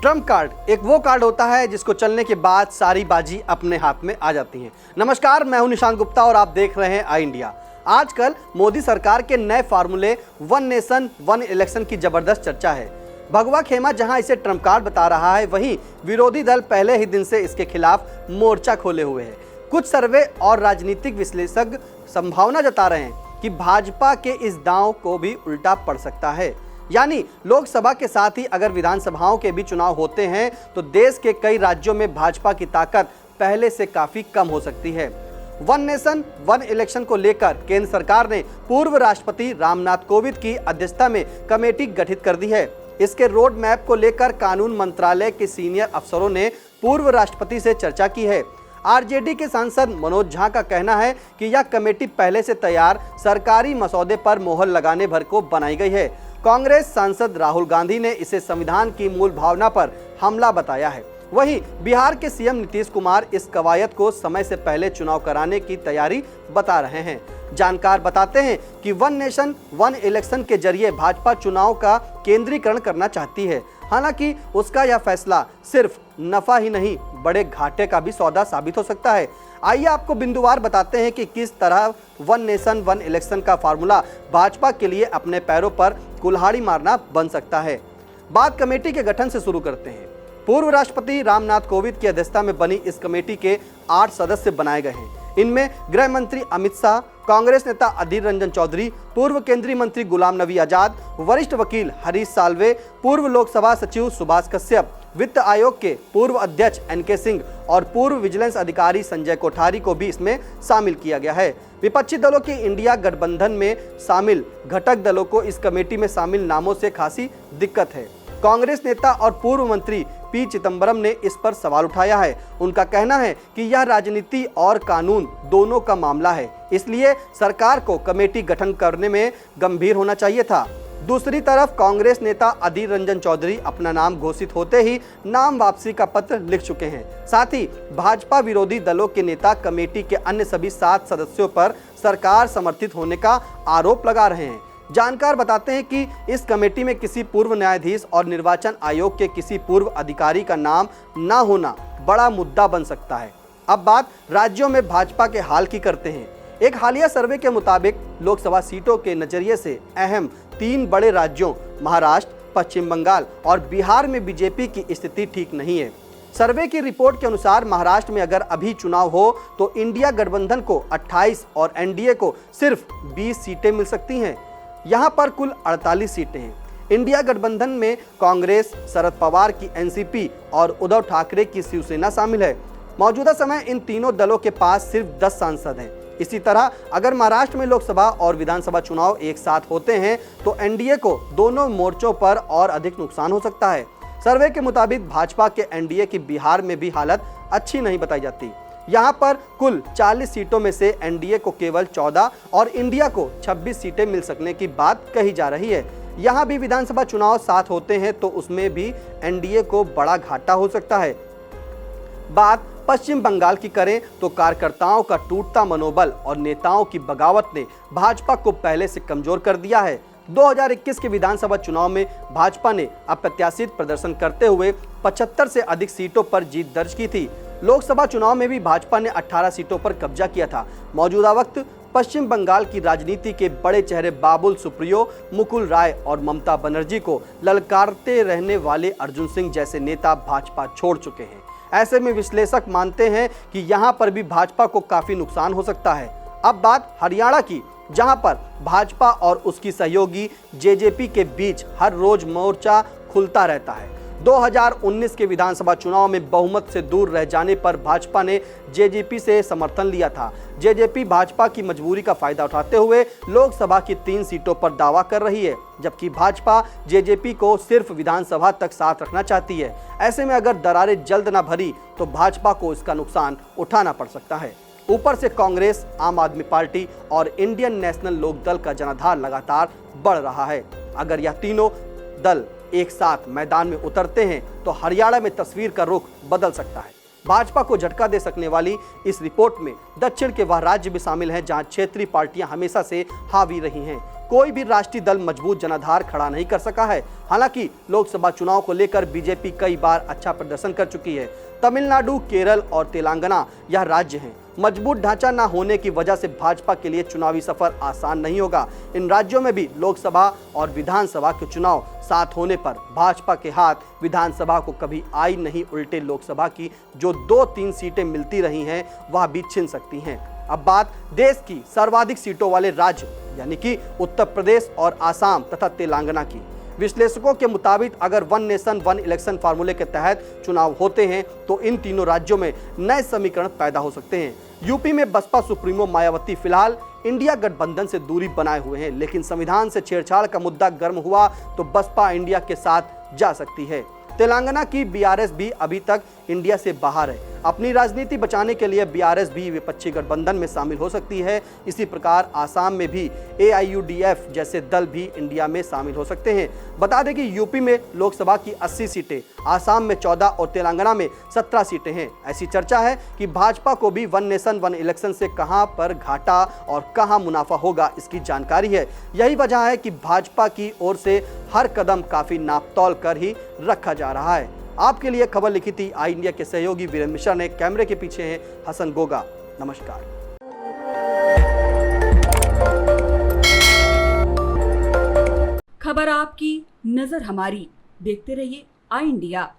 Trump card एक वो card होता है जिसको चलने के बाद सारी बाजी अपने हाथ में आ जाती है। नमस्कार, मैं हूं निशांत गुप्ता और आप देख रहे हैं आई इंडिया। आजकल मोदी सरकार के नए फार्मूले वन नेशन वन इलेक्शन की जबरदस्त चर्चा है। भगवा खेमा जहां इसे ट्रम्प कार्ड बता रहा है, वहीं विरोधी दल पहले ही दिन से इसके खिलाफ मोर्चा खोले हुए हैं। कुछ सर्वे और राजनीतिक विश्लेषक संभावना जता रहे हैं कि भाजपा के इस दांव को भी उल्टा पड़ सकता है, यानी लोकसभा के साथ ही अगर विधानसभाओं के भी चुनाव होते हैं तो देश के कई राज्यों में भाजपा की ताकत पहले से काफी कम हो सकती है। वन नेशन वन इलेक्शन को लेकर केंद्र सरकार ने पूर्व राष्ट्रपति रामनाथ कोविंद की अध्यक्षता में कमेटी गठित कर दी है। इसके रोड मैप को लेकर कानून मंत्रालय के सीनियर अफसरों ने पूर्व राष्ट्रपति से चर्चा की है। आरजेडी के सांसद मनोज झा का कहना है कि यह कमेटी पहले से तैयार सरकारी मसौदे पर मोहर लगाने भर को बनाई गई है। कांग्रेस सांसद राहुल गांधी ने इसे संविधान की मूल भावना पर हमला बताया है। वहीं बिहार के सीएम नीतीश कुमार इस कवायद को समय से पहले चुनाव कराने की तैयारी बता रहे हैं। जानकार बताते हैं कि वन नेशन वन इलेक्शन के जरिए भाजपा चुनाव का केंद्रीकरण करना चाहती है। हालांकि उसका यह फैसला सिर्फ नफा ही नहीं, बड़े घाटे का भी सौदा साबित हो सकता है। आइए आपको बिंदुवार बताते हैं कि किस तरह वन नेशन वन इलेक्शन का फार्मूला भाजपा के लिए अपने पैरों पर कुल्हाड़ी मारना बन सकता है। बात कमेटी के गठन से शुरू करते हैं। पूर्व राष्ट्रपति रामनाथ कोविंद की अध्यक्षता में बनी इस कमेटी के 8 सदस्य बनाए गए हैं। इनमें गृह मंत्री अमित शाह, कांग्रेस नेता अधीर रंजन चौधरी, पूर्व केंद्रीय मंत्री गुलाम नबी आजाद, वरिष्ठ वकील हरीश साल्वे, पूर्व लोकसभा सचिव सुभाष कश्यप, वित्त आयोग के पूर्व अध्यक्ष एनके सिंह और पूर्व विजिलेंस अधिकारी संजय कोठारी को भी इसमें शामिल किया गया है। विपक्षी दलों की इंडिया गठबंधन में शामिल घटक दलों को इस कमेटी में शामिल नामों से खासी दिक्कत है। कांग्रेस नेता और पूर्व मंत्री पी चिदंबरम ने इस पर सवाल उठाया है। उनका कहना है कि यह राजनीति और कानून दोनों का मामला है, इसलिए सरकार को कमेटी गठन करने में गंभीर होना चाहिए था। दूसरी तरफ कांग्रेस नेता अधीर रंजन चौधरी अपना नाम घोषित होते ही नाम वापसी का पत्र लिख चुके हैं। साथ ही भाजपा विरोधी दलों के नेता कमेटी के अन्य सभी 7 सदस्यों पर सरकार समर्थित होने का आरोप लगा रहे हैं। जानकार बताते हैं कि इस कमेटी में किसी पूर्व न्यायाधीश और निर्वाचन आयोग के किसी पूर्व अधिकारी का नाम न होना बड़ा मुद्दा बन सकता है। अब बात राज्यों में भाजपा के हाल की करते हैं। एक हालिया सर्वे के मुताबिक लोकसभा सीटों के नजरिए से अहम 3 बड़े राज्यों महाराष्ट्र, पश्चिम बंगाल और बिहार में बीजेपी की स्थिति ठीक नहीं है। सर्वे की रिपोर्ट के अनुसार महाराष्ट्र में अगर अभी चुनाव हो तो इंडिया गठबंधन को 28 और एनडीए को सिर्फ 20 सीटें मिल सकती हैं। यहाँ पर कुल 48 सीटें हैं। इंडिया गठबंधन में कांग्रेस, शरद पवार की एनसीपी और उद्धव ठाकरे की शिवसेना शामिल है। मौजूदा समय इन तीनों दलों के पास सिर्फ 10 सांसद हैं। इसी तरह अगर महाराष्ट्र में लोकसभा और विधानसभा चुनाव एक साथ होते हैं तो एनडीए को दोनों मोर्चों पर और अधिक नुकसान हो सकता है। सर्वे के मुताबिक भाजपा के एनडीए की बिहार में भी हालत अच्छी नहीं बताई जाती। यहाँ पर कुल 40 सीटों में से एनडीए को केवल 14 और इंडिया को 26 सीटें मिल सकने की बात कही जा रही है। यहाँ भी विधानसभा चुनाव साथ होते हैं तो उसमें भी एनडीए को बड़ा घाटा हो सकता है। बात पश्चिम बंगाल की करें तो कार्यकर्ताओं का टूटता मनोबल और नेताओं की बगावत ने भाजपा को पहले से कमजोर कर दिया है। 2021 के विधानसभा चुनाव में भाजपा ने अप्रत्याशित प्रदर्शन करते हुए 75 से अधिक सीटों पर जीत दर्ज की थी। लोकसभा चुनाव में भी भाजपा ने 18 सीटों पर कब्जा किया था। मौजूदा वक्त पश्चिम बंगाल की राजनीति के बड़े चेहरे बाबुल सुप्रियो, मुकुल राय और ममता बनर्जी को ललकारते रहने वाले अर्जुन सिंह जैसे नेता भाजपा छोड़ चुके हैं। ऐसे में विश्लेषक मानते हैं कि यहाँ पर भी भाजपा को काफी नुकसान हो सकता है। अब बात हरियाणा की, जहां पर भाजपा और उसकी सहयोगी जेजेपी के बीच हर रोज मोर्चा खुलता रहता है। 2019 के विधानसभा चुनाव में बहुमत से दूर रह जाने पर भाजपा ने जेजेपी से समर्थन लिया था। जेजेपी भाजपा की मजबूरी का फायदा उठाते हुए लोकसभा की 3 सीटों पर दावा कर रही है, जबकि भाजपा जेजेपी को सिर्फ विधानसभा तक साथ रखना चाहती है। ऐसे में अगर दरारें जल्द न भरी तो भाजपा को इसका नुकसान उठाना पड़ सकता है। ऊपर से कांग्रेस, आम आदमी पार्टी और इंडियन नेशनल लोकदल का जनाधार लगातार बढ़ रहा है। अगर यह तीनों दल एक साथ मैदान में उतरते हैं तो हरियाणा में तस्वीर का रुख बदल सकता है। भाजपा को झटका दे सकने वाली इस रिपोर्ट में दक्षिण के वह राज्य भी शामिल हैं जहां क्षेत्रीय पार्टियां हमेशा से हावी रही हैं। कोई भी राष्ट्रीय दल मजबूत जनाधार खड़ा नहीं कर सका है। हालांकि लोकसभा चुनाव को लेकर बीजेपी कई बार अच्छा प्रदर्शन कर चुकी है। तमिलनाडु, केरल और तेलंगाना यह राज्य हैं। मजबूत ढांचा न होने की वजह से भाजपा के लिए चुनावी सफर आसान नहीं होगा। इन राज्यों में भी लोकसभा और विधानसभा के चुनाव साथ होने पर भाजपा के हाथ विधानसभा को कभी आई नहीं, उल्टे लोकसभा की जो 2-3 सीटें मिलती रही हैं वह भी छिन सकती हैं। अब बात देश की सर्वाधिक सीटों वाले राज्य यानी कि उत्तर प्रदेश और आसाम तथा तेलंगाना की। विश्लेषकों के मुताबिक अगर वन नेशन वन इलेक्शन फार्मूले के तहत चुनाव होते हैं तो इन तीनों राज्यों में नए समीकरण पैदा हो सकते हैं। यूपी में बसपा सुप्रीमो मायावती फिलहाल इंडिया गठबंधन से दूरी बनाए हुए हैं, लेकिन संविधान से छेड़छाड़ का मुद्दा गर्म हुआ तो बसपा इंडिया के साथ जा सकती है। तेलंगाना की बीआरएस भी अभी तक इंडिया से बाहर है। अपनी राजनीति बचाने के लिए बीआरएस भी विपक्षी गठबंधन में शामिल हो सकती है। इसी प्रकार आसाम में भी एआईयूडीएफ जैसे दल भी इंडिया में शामिल हो सकते हैं। बता दें कि यूपी में लोकसभा की 80 सीटें, आसाम में 14 और तेलंगाना में 17 सीटें हैं। ऐसी चर्चा है कि भाजपा को भी वन नेशन वन इलेक्शन से कहां पर घाटा और कहां मुनाफा होगा इसकी जानकारी है। यही वजह है कि भाजपा की ओर से हर कदम काफी नापतोल कर ही रखा जा रहा है। आपके लिए खबर लिखी थी आई इंडिया के सहयोगी वीरेंद्र मिश्रा ने। कैमरे के पीछे हैं हसन गोगा। नमस्कार। खबर आपकी, नजर हमारी। देखते रहिए आई इंडिया।